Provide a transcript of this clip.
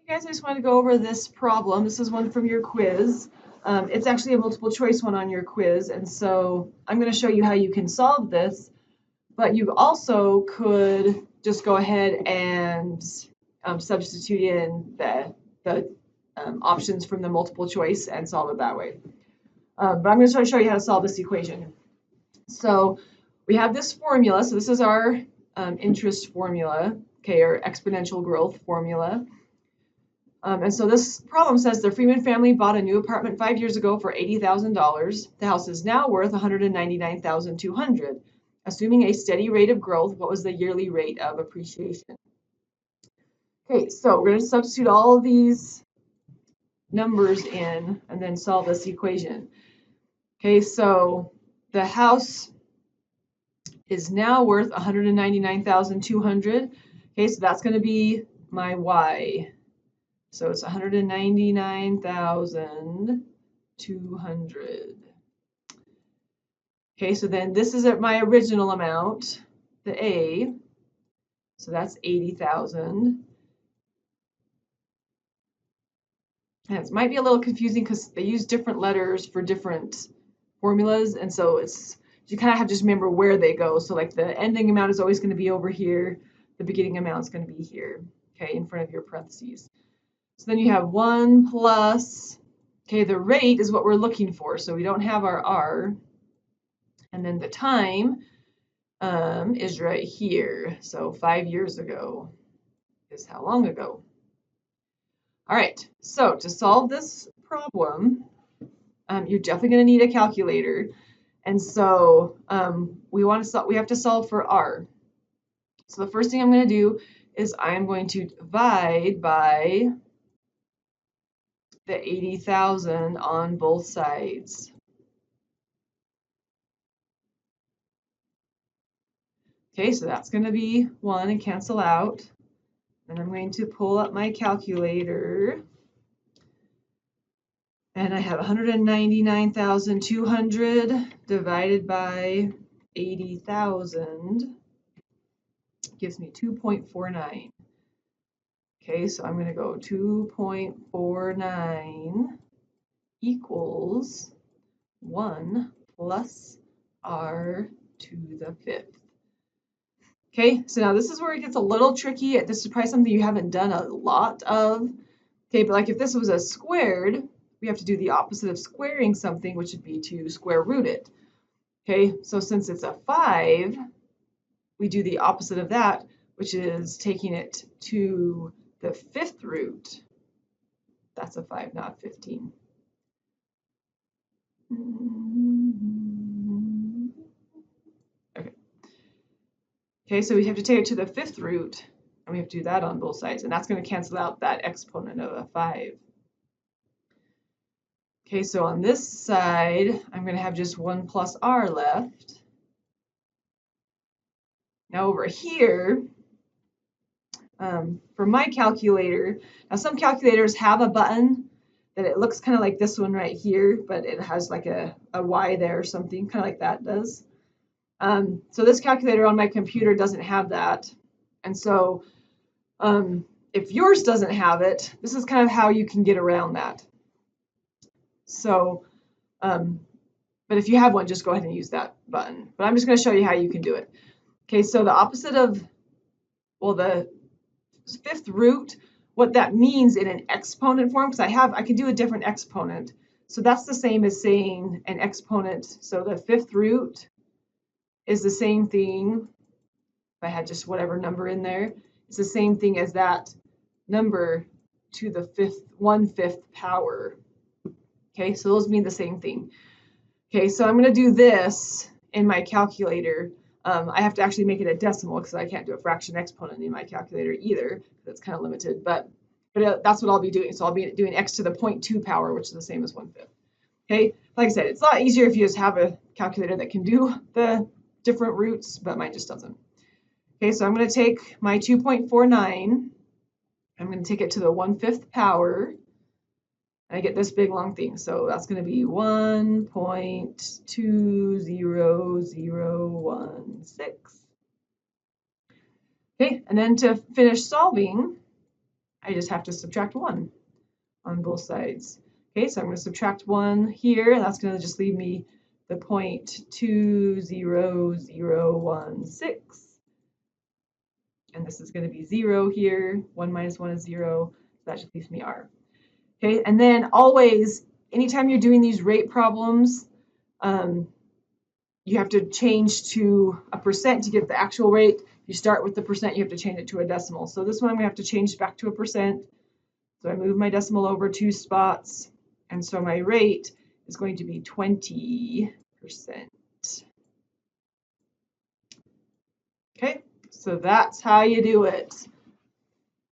Guys, I just wanted to go over this problem. This is one from your quiz. It's actually a multiple choice one on your quiz, and so I'm going to show you how you can solve this, but you also could just go ahead and substitute in the options from the multiple choice and solve it that way. But I'm going to show you how to solve this equation. So we have this formula. So this is our interest formula, okay, or exponential growth formula. And so this problem says the Freeman family bought a new apartment 5 years ago for $80,000. The house is now worth $199,200. Assuming a steady rate of growth, what was the yearly rate of appreciation? Okay, so we're going to substitute all of these numbers in and then solve this equation. Okay, so the house is now worth $199,200. Okay, so that's going to be my y. So it's 199,200. Okay, so then this is at my original amount, the A. So that's 80,000. And it might be a little confusing because they use different letters for different formulas, and so you kind of have to just remember where they go. So like the ending amount is always going to be over here. The beginning amount is going to be here, okay, in front of your parentheses. So then you have 1 plus, okay, the rate is what we're looking for, so we don't have our R. And then the time is right here. So 5 years ago is how long ago. All right, so to solve this problem, you're definitely going to need a calculator. And so we have to solve for R. So the first thing I'm going to do is I'm going to divide by the 80,000 on both sides. Okay, so that's going to be 1 and cancel out. And I'm going to pull up my calculator. And I have 199,200 divided by 80,000 gives me 2.49. Okay, so I'm going to go 2.49 equals 1 plus r to the 5th. Okay, so now this is where it gets a little tricky. This is probably something you haven't done a lot of. Okay, but like if this was a squared, we have to do the opposite of squaring something, which would be to square root it. Okay, so since it's a 5, we do the opposite of that, which is taking it to the 5th root. That's a 5, not 15. Okay. Okay, so we have to take it to the 5th root, and we have to do that on both sides, and that's going to cancel out that exponent of a 5. Okay, so on this side, I'm going to have just 1 plus r left. Now over here, for my calculator, now some calculators have a button that it looks kind of like this one right here, but it has like a Y there or something, kind of like that does. So this calculator on my computer doesn't have that. And so if yours doesn't have it, this is kind of how you can get around that. So, but if you have one, just go ahead and use that button. But I'm just going to show you how you can do it. Okay, so the opposite of, well, the 5th root, what that means in an exponent form, because I can do a different exponent. So that's the same as saying an exponent. So the 5th root is the same thing. If I had just whatever number in there, it's the same thing as that number to the 1/5 power. Okay, so those mean the same thing. Okay, so I'm going to do this in my calculator. I have to actually make it a decimal because I can't do a fraction exponent in my calculator either. That's kind of limited, but that's what I'll be doing. So I'll be doing x to the 0.2 power, which is the same as 1/5. Okay, like I said, it's a lot easier if you just have a calculator that can do the different roots, but mine just doesn't. Okay, so I'm going to take my 2.49. I'm going to take it to the 1/5 power. And I get this big long thing. So that's going to be 1.20016. Okay, and then to finish solving, I just have to subtract 1 on both sides. Okay, so I'm going to subtract 1 here, and that's going to just leave me the 0.20016. And this is going to be 0 here. 1 minus 1 is 0. So that just leaves me r. Okay, and then always, anytime you're doing these rate problems, you have to change to a percent to get the actual rate. If you start with the percent, you have to change it to a decimal. So this one I'm going to have to change back to a percent. So I move my decimal over 2 spots. And so my rate is going to be 20%. Okay, so that's how you do it.